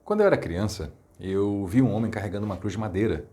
Quando eu era criança, eu vi um homem carregando uma cruz de madeira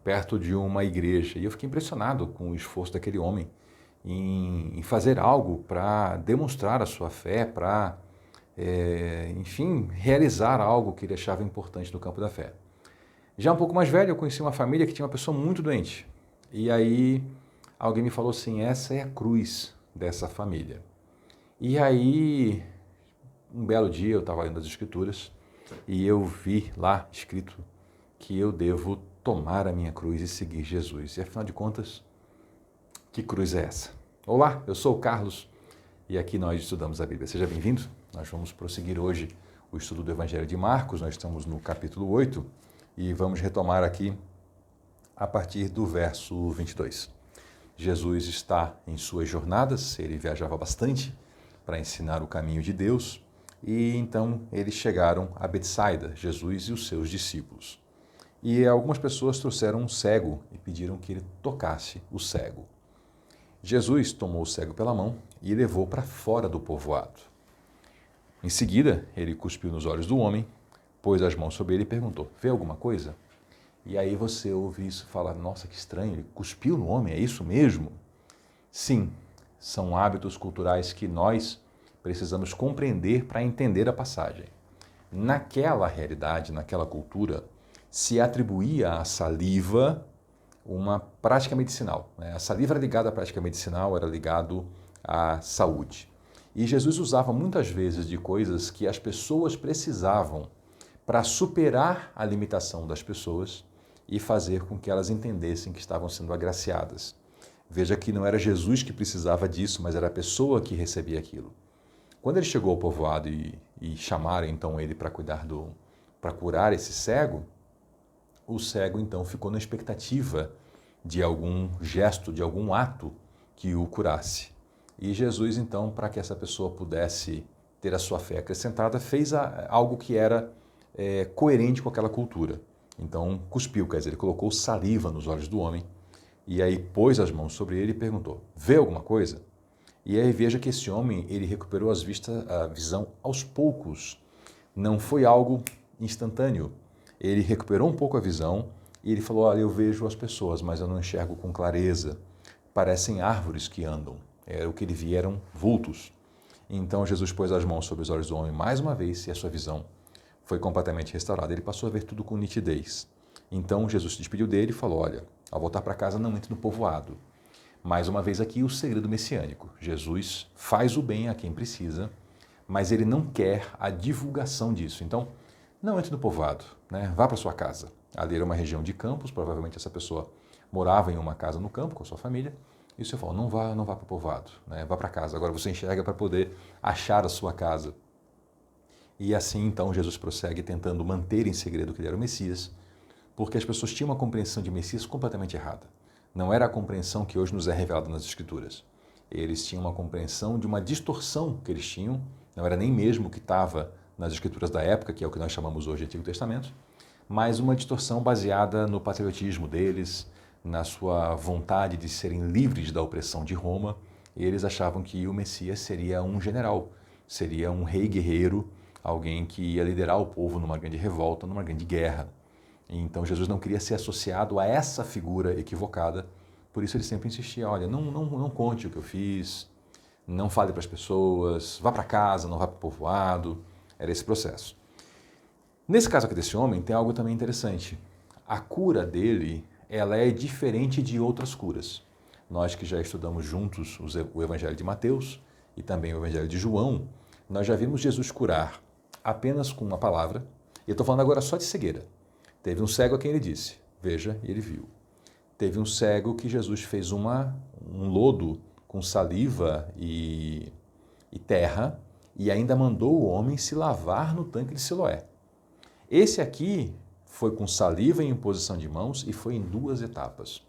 perto de uma igreja e eu fiquei impressionado com o esforço daquele homem em fazer algo para demonstrar a sua fé, para, enfim, realizar algo que ele achava importante no campo da fé. Já um pouco mais velho, eu conheci uma família que tinha uma pessoa muito doente. E aí alguém me falou assim, essa é a cruz dessa família. E aí, um belo dia, eu estava lendo as Escrituras e eu vi lá escrito que eu devo tomar a minha cruz e seguir Jesus. E afinal de contas, que cruz é essa? Olá, eu sou o Carlos e aqui nós estudamos a Bíblia. Seja bem-vindo. Nós vamos prosseguir hoje o estudo do Evangelho de Marcos. Nós estamos no capítulo 8 e vamos retomar aqui a partir do verso 22. Jesus está em suas jornadas, ele viajava bastante para ensinar o caminho de Deus e então eles chegaram a Betsaida, Jesus e os seus discípulos. E algumas pessoas trouxeram um cego e pediram que ele tocasse o cego. Jesus tomou o cego pela mão e levou para fora do povoado. Em seguida, ele cuspiu nos olhos do homem, pôs as mãos sobre ele e perguntou, vê alguma coisa? E aí você ouve isso e fala, nossa, que estranho, ele cuspiu no homem, é isso mesmo? Sim, são hábitos culturais que nós precisamos compreender para entender a passagem. Naquela realidade, naquela cultura, se atribuía à saliva uma prática medicinal. A saliva era ligada à prática medicinal, era ligado à saúde. E Jesus usava muitas vezes de coisas que as pessoas precisavam para superar a limitação das pessoas e fazer com que elas entendessem que estavam sendo agraciadas. Veja que não era Jesus que precisava disso, mas era a pessoa que recebia aquilo. Quando ele chegou ao povoado e chamaram então ele para curar esse cego, o cego então ficou na expectativa de algum gesto, de algum ato que o curasse. E Jesus então, para que essa pessoa pudesse ter a sua fé acrescentada, fez algo que era coerente com aquela cultura. Então cuspiu, quer dizer, ele colocou saliva nos olhos do homem e aí pôs as mãos sobre ele e perguntou, vê alguma coisa? E aí veja que esse homem, ele recuperou a visão aos poucos. Não foi algo instantâneo. Ele recuperou um pouco a visão e ele falou, olha, eu vejo as pessoas, mas eu não enxergo com clareza. Parecem árvores que andam. Era o que ele via, eram vultos. Então Jesus pôs as mãos sobre os olhos do homem mais uma vez e a sua visão foi completamente restaurada. Ele passou a ver tudo com nitidez. Então Jesus se despediu dele e falou, olha, ao voltar para casa não entre no povoado. Mais uma vez aqui o segredo messiânico. Jesus faz o bem a quem precisa, mas ele não quer a divulgação disso. Então, não entre no povoado, né? Vá para sua casa. Ali era uma região de campos, provavelmente essa pessoa morava em uma casa no campo com a sua família. E o Senhor falou, não vá para o povoado, né? Vá para casa. Agora você enxerga para poder achar a sua casa. E assim então Jesus prossegue tentando manter em segredo que ele era o Messias, porque as pessoas tinham uma compreensão de Messias completamente errada. Não era a compreensão que hoje nos é revelada nas Escrituras. Eles tinham uma compreensão de uma distorção que eles tinham, não era nem mesmo o que estava nas Escrituras da época, que é o que nós chamamos hoje de Antigo Testamento, mas uma distorção baseada no patriotismo deles, na sua vontade de serem livres da opressão de Roma. E eles achavam que o Messias seria um general, seria um rei guerreiro, alguém que ia liderar o povo numa grande revolta, numa grande guerra. Então Jesus não queria ser associado a essa figura equivocada, por isso ele sempre insistia, olha, não conte o que eu fiz, não fale para as pessoas, vá para casa, não vá para o povoado, era esse processo. Nesse caso aqui desse homem tem algo também interessante, a cura dele, ela é diferente de outras curas. Nós que já estudamos juntos o Evangelho de Mateus e também o Evangelho de João, nós já vimos Jesus curar apenas com uma palavra, e eu estou falando agora só de cegueira. Teve um cego a quem ele disse, veja, e ele viu. Teve um cego que Jesus fez um lodo com saliva e terra e ainda mandou o homem se lavar no tanque de Siloé. Esse aqui foi com saliva e imposição de mãos e foi em 2 etapas.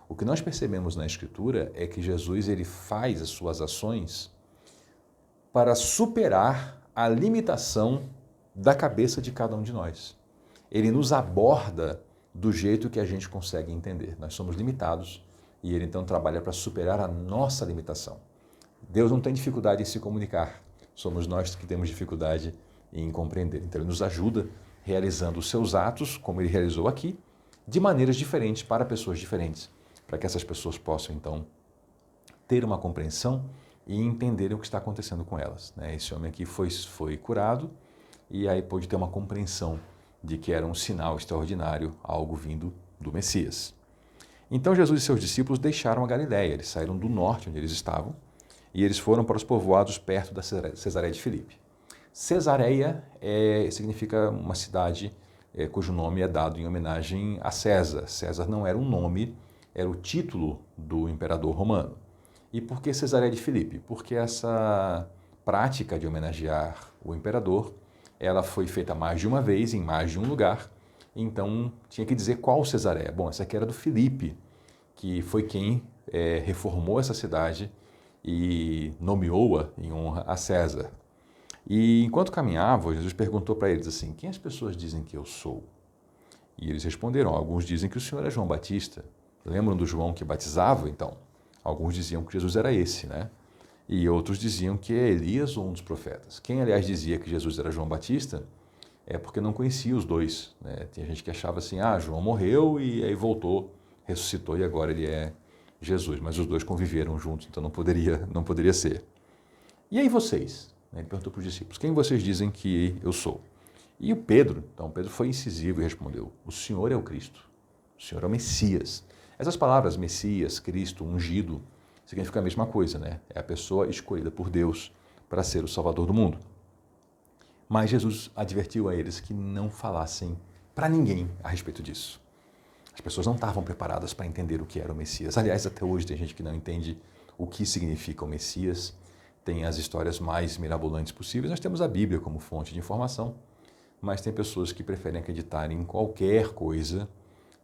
O que nós percebemos na Escritura é que Jesus ele faz as suas ações para superar a limitação da cabeça de cada um de nós. Ele nos aborda do jeito que a gente consegue entender. Nós somos limitados e ele então trabalha para superar a nossa limitação. Deus não tem dificuldade em se comunicar, somos nós que temos dificuldade em compreender. Então ele nos ajuda realizando os seus atos, como ele realizou aqui, de maneiras diferentes para pessoas diferentes, para que essas pessoas possam, então, ter uma compreensão e entenderem o que está acontecendo com elas. Esse homem aqui foi curado e aí pôde ter uma compreensão de que era um sinal extraordinário, algo vindo do Messias. Então Jesus e seus discípulos deixaram a Galiléia, eles saíram do norte, onde eles estavam, e eles foram para os povoados perto da Cesareia de Filipe. Cesareia significa uma cidade cujo nome é dado em homenagem a César. César não era um nome, era o título do imperador romano. E por que Cesareia de Filipe? Porque essa prática de homenagear o imperador, ela foi feita mais de uma vez, em mais de um lugar, então tinha que dizer qual Cesareia. Bom, essa aqui era do Filipe, que foi quem reformou essa cidade e nomeou-a em honra a César. E enquanto caminhavam, Jesus perguntou para eles assim, quem as pessoas dizem que eu sou? E eles responderam, alguns dizem que o Senhor é João Batista. Lembram do João que batizava, então? Alguns diziam que Jesus era esse, né? E outros diziam que é Elias ou um dos profetas. Quem, aliás, dizia que Jesus era João Batista é porque não conhecia os dois, né? Tinha gente que achava assim, João morreu e aí voltou, ressuscitou e agora ele é Jesus. Mas os dois conviveram juntos, então não poderia ser. E aí vocês? Ele perguntou para os discípulos, quem vocês dizem que eu sou? E o Pedro foi incisivo e respondeu, o Senhor é o Cristo, o Senhor é o Messias. Essas palavras, Messias, Cristo, ungido, significam a mesma coisa, né? É a pessoa escolhida por Deus para ser o Salvador do mundo. Mas Jesus advertiu a eles que não falassem para ninguém a respeito disso. As pessoas não estavam preparadas para entender o que era o Messias. Aliás, até hoje tem gente que não entende o que significa o Messias. Tem as histórias mais mirabolantes possíveis. Nós temos a Bíblia como fonte de informação, mas tem pessoas que preferem acreditar em qualquer coisa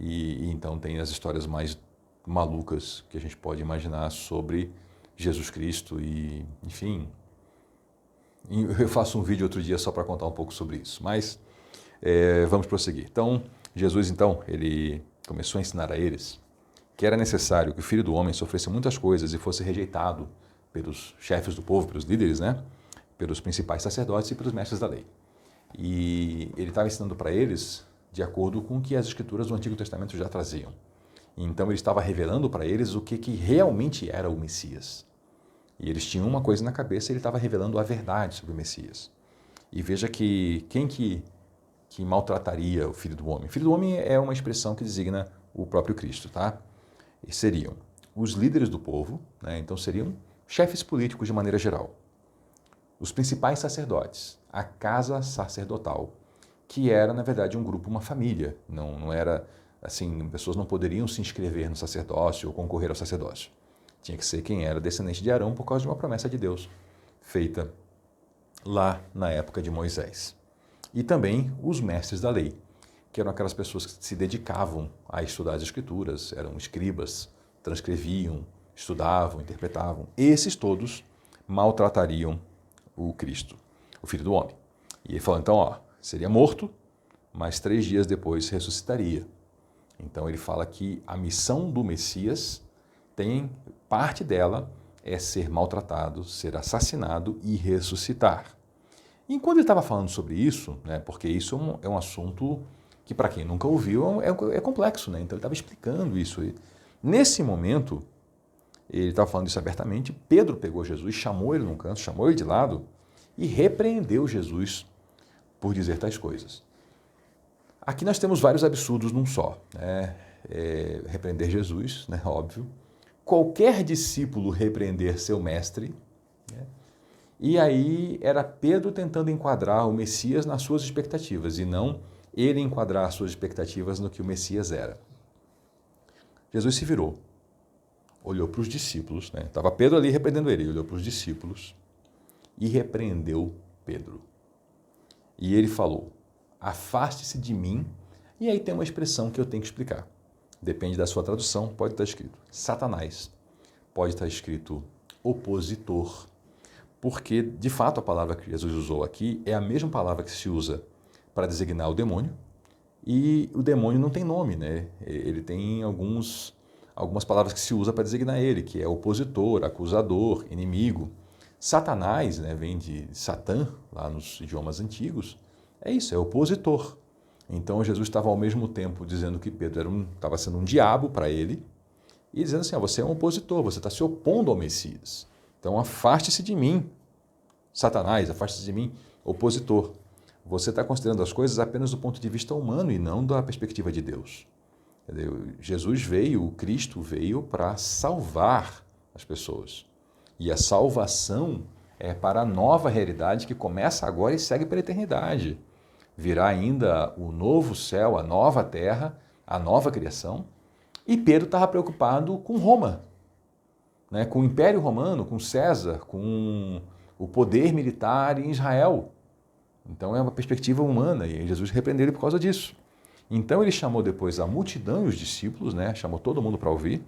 e então tem as histórias mais malucas que a gente pode imaginar sobre Jesus Cristo e, enfim, eu faço um vídeo outro dia só para contar um pouco sobre isso, mas vamos prosseguir. Então, Jesus, ele começou a ensinar a eles que era necessário que o Filho do Homem sofresse muitas coisas e fosse rejeitado pelos chefes do povo, pelos líderes, né? Pelos principais sacerdotes e pelos mestres da lei. E ele estava ensinando para eles de acordo com o que as escrituras do Antigo Testamento já traziam. Então ele estava revelando para eles o que realmente era o Messias. E eles tinham uma coisa na cabeça e ele estava revelando a verdade sobre o Messias. E veja que quem que maltrataria o Filho do Homem? O Filho do Homem é uma expressão que designa o próprio Cristo, tá? E seriam os líderes do povo, né? Então seriam chefes políticos de maneira geral, os principais sacerdotes, a casa sacerdotal, que era, na verdade, um grupo, uma família. Não era assim, pessoas não poderiam se inscrever no sacerdócio ou concorrer ao sacerdócio. Tinha que ser quem era descendente de Arão por causa de uma promessa de Deus, feita lá na época de Moisés. E também os mestres da lei, que eram aquelas pessoas que se dedicavam a estudar as escrituras, eram escribas, transcreviam, estudavam, interpretavam. Esses todos maltratariam o Cristo, o Filho do Homem. E ele falou, então, seria morto, mas 3 dias depois ressuscitaria. Então ele fala que a missão do Messias parte dela é ser maltratado, ser assassinado e ressuscitar. E enquanto ele estava falando sobre isso, né, porque isso é um assunto que para quem nunca ouviu é complexo, né? Então ele estava explicando isso. E nesse momento, ele estava falando isso abertamente, Pedro pegou Jesus, chamou ele num canto, chamou ele de lado e repreendeu Jesus por dizer tais coisas. Aqui nós temos vários absurdos num só, né? Repreender Jesus, né? Óbvio. Qualquer discípulo repreender seu mestre, né? E aí era Pedro tentando enquadrar o Messias nas suas expectativas e não ele enquadrar suas expectativas no que o Messias era. Jesus se virou, olhou para os discípulos, né? Estava Pedro ali repreendendo ele, olhou para os discípulos e repreendeu Pedro. E ele falou, afaste-se de mim, e aí tem uma expressão que eu tenho que explicar. Depende da sua tradução, pode estar escrito Satanás, pode estar escrito opositor, porque, de fato, a palavra que Jesus usou aqui é a mesma palavra que se usa para designar o demônio, e o demônio não tem nome, né? Ele tem algumas palavras que se usa para designar ele, que é opositor, acusador, inimigo. Satanás, né, vem de Satã, lá nos idiomas antigos, é isso, é opositor. Então Jesus estava ao mesmo tempo dizendo que Pedro estava sendo um diabo para ele e dizendo assim, você é um opositor, você está se opondo ao Messias. Então afaste-se de mim, Satanás, afaste-se de mim, opositor. Você está considerando as coisas apenas do ponto de vista humano e não da perspectiva de Deus. Jesus veio, o Cristo veio para salvar as pessoas. E a salvação é para a nova realidade que começa agora e segue pela eternidade. Virá ainda o novo céu, a nova terra, a nova criação. E Pedro estava preocupado com Roma, né? Com o Império Romano, com César, com o poder militar em Israel. Então é uma perspectiva humana e Jesus repreendeu ele por causa disso. Então ele chamou depois a multidão e os discípulos, né? Chamou todo mundo para ouvir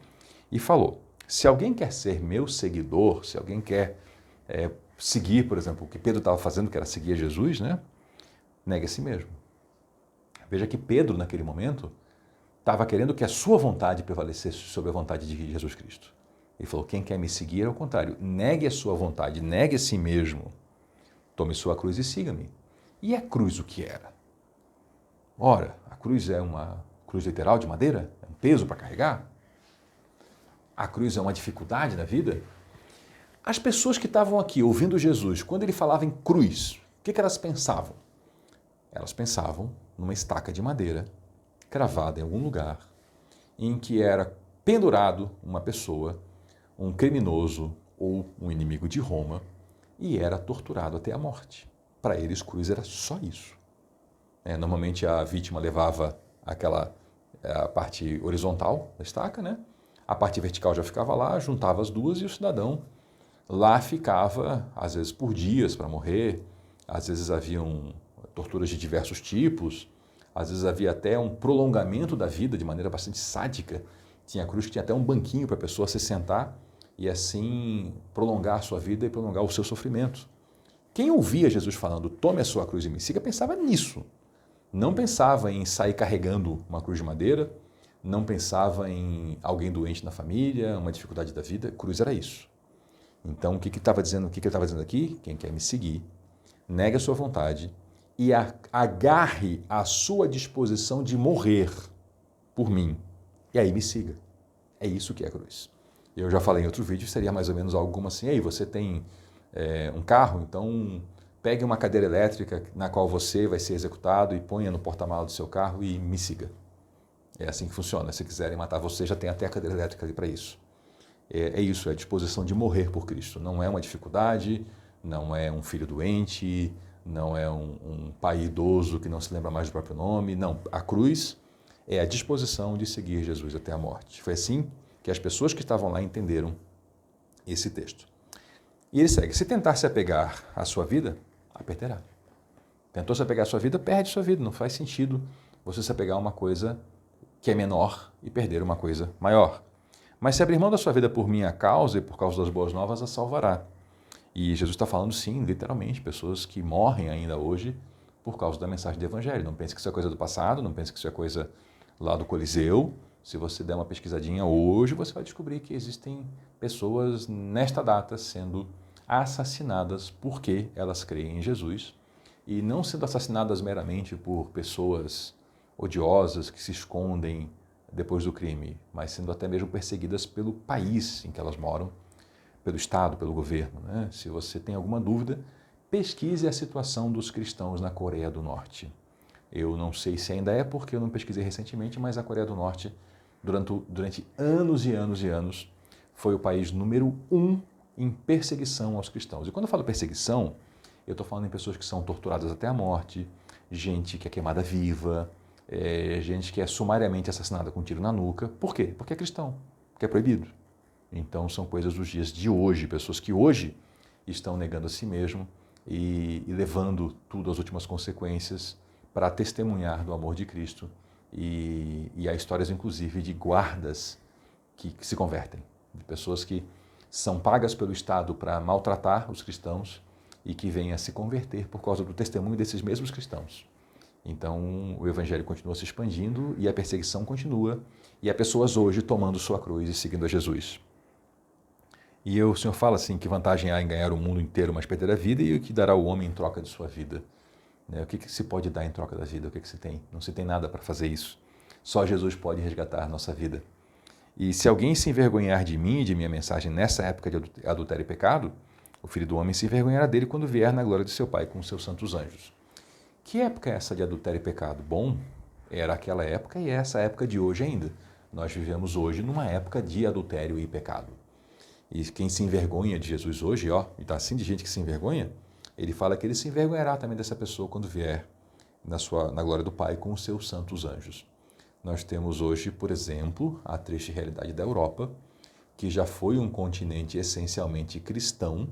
e falou, se alguém quer ser meu seguidor, se alguém quer seguir, por exemplo, o que Pedro estava fazendo, que era seguir Jesus, né? Negue a si mesmo. Veja que Pedro, naquele momento, estava querendo que a sua vontade prevalecesse sobre a vontade de Jesus Cristo. Ele falou, quem quer me seguir é o contrário, negue a sua vontade, negue a si mesmo, tome sua cruz e siga-me. E a cruz o que era? Ora, a cruz é uma cruz literal de madeira? É um peso para carregar? A cruz é uma dificuldade na vida? As pessoas que estavam aqui ouvindo Jesus, quando ele falava em cruz, o que elas pensavam? Elas pensavam numa estaca de madeira, cravada em algum lugar, em que era pendurado uma pessoa, um criminoso ou um inimigo de Roma, e era torturado até a morte. Para eles, cruz era só isso. Normalmente a vítima levava a parte horizontal da estaca, né? A parte vertical já ficava lá, juntava as duas e o cidadão lá ficava, às vezes por dias para morrer, às vezes haviam torturas de diversos tipos, às vezes havia até um prolongamento da vida de maneira bastante sádica. Tinha cruz que tinha até um banquinho para a pessoa se sentar e assim prolongar a sua vida e prolongar o seu sofrimento. Quem ouvia Jesus falando, tome a sua cruz e me siga, pensava nisso. Não pensava em sair carregando uma cruz de madeira, não pensava em alguém doente na família, uma dificuldade da vida. Cruz era isso. Então, o que ele estava dizendo aqui? Quem quer me seguir, negue a sua vontade e agarre a sua disposição de morrer por mim. E aí me siga. É isso que é a cruz. Eu já falei em outro vídeo, seria mais ou menos algo como assim, ei, você tem um carro, então pegue uma cadeira elétrica na qual você vai ser executado e ponha no porta-malas do seu carro e me siga. É assim que funciona. Se quiserem matar você, já tem até a cadeira elétrica ali para isso. É isso, é a disposição de morrer por Cristo. Não é uma dificuldade, não é um filho doente, não é um pai idoso que não se lembra mais do próprio nome. Não, a cruz é a disposição de seguir Jesus até a morte. Foi assim que as pessoas que estavam lá entenderam esse texto. E ele segue, se tentar se apegar à sua vida, a perderá. Tentou se apegar à sua vida, perde sua vida. Não faz sentido você se apegar a uma coisa que é menor e perder uma coisa maior. Mas se abrir mão da sua vida por minha causa e por causa das boas novas, a salvará. E Jesus está falando, sim, literalmente, pessoas que morrem ainda hoje por causa da mensagem do Evangelho. Não pense que isso é coisa do passado, não pense que isso é coisa lá do Coliseu. Se você der uma pesquisadinha hoje, você vai descobrir que existem pessoas nesta data sendo assassinadas porque elas creem em Jesus e não sendo assassinadas meramente por pessoas odiosas que se escondem depois do crime, mas sendo até mesmo perseguidas pelo país em que elas moram, pelo Estado, pelo governo, né? Se você tem alguma dúvida, pesquise a situação dos cristãos na Coreia do Norte. Eu não sei se ainda é porque eu não pesquisei recentemente, mas a Coreia do Norte, durante anos e anos e anos, foi o país número 1 em perseguição aos cristãos. E quando eu falo perseguição, eu estou falando em pessoas que são torturadas até a morte, gente que é queimada viva, gente que é sumariamente assassinada com um tiro na nuca. Por quê? Porque é cristão, porque é proibido. Então são coisas dos dias de hoje, pessoas que hoje estão negando a si mesmo e levando tudo às últimas consequências para testemunhar do amor de Cristo. E há histórias, inclusive, de guardas que se convertem, de pessoas que são pagas pelo Estado para maltratar os cristãos e que vêm a se converter por causa do testemunho desses mesmos cristãos. Então, o Evangelho continua se expandindo e a perseguição continua, e há pessoas hoje tomando sua cruz e seguindo a Jesus. E o Senhor fala assim, que vantagem há em ganhar o mundo inteiro, mas perder a vida, e o que dará o homem em troca de sua vida? né? O que se pode dar em troca da vida? O que se tem? Não se tem nada para fazer isso. Só Jesus pode resgatar a nossa vida. E se alguém se envergonhar de mim e de minha mensagem nessa época de adultério e pecado, o Filho do Homem se envergonhará dele quando vier na glória de seu Pai com os seus santos anjos. Que época é essa de adultério e pecado? Bom, era aquela época e é essa época de hoje ainda. Nós vivemos hoje numa época de adultério e pecado. E quem se envergonha de Jesus hoje, ó, e está assim de gente que se envergonha, ele fala que ele se envergonhará também dessa pessoa quando vier na glória do Pai com os seus santos anjos. Nós temos hoje, por exemplo, a triste realidade da Europa, que já foi um continente essencialmente cristão,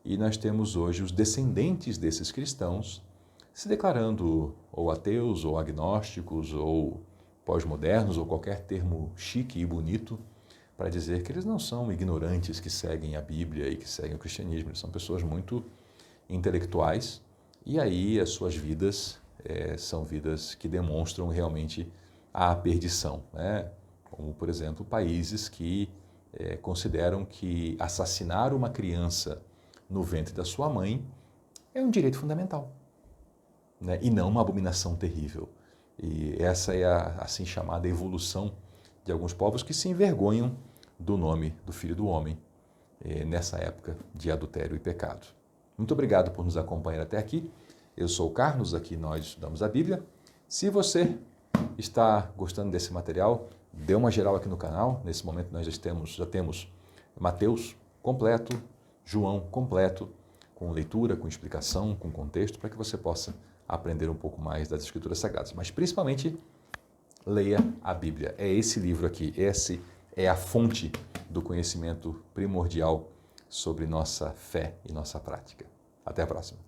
e nós temos hoje os descendentes desses cristãos se declarando ou ateus, ou agnósticos, ou pós-modernos, ou qualquer termo chique e bonito, para dizer que eles não são ignorantes que seguem a Bíblia e que seguem o cristianismo, eles são pessoas muito intelectuais, e aí as suas vidas são vidas que demonstram realmente a perdição, né? Como, por exemplo, países que consideram que assassinar uma criança no ventre da sua mãe é um direito fundamental, né? E não uma abominação terrível. E essa é a assim chamada evolução de alguns povos que se envergonham do nome do Filho do Homem nessa época de adultério e pecado. Muito obrigado por nos acompanhar até aqui. Eu sou o Carlos, aqui nós estudamos a Bíblia. Se você está gostando desse material, dê uma geral aqui no canal. Nesse momento nós já temos Mateus completo, João completo, com leitura, com explicação, com contexto, para que você possa aprender um pouco mais das Escrituras Sagradas. Mas principalmente, leia a Bíblia. É esse livro aqui, esse é a fonte do conhecimento primordial sobre nossa fé e nossa prática. Até a próxima.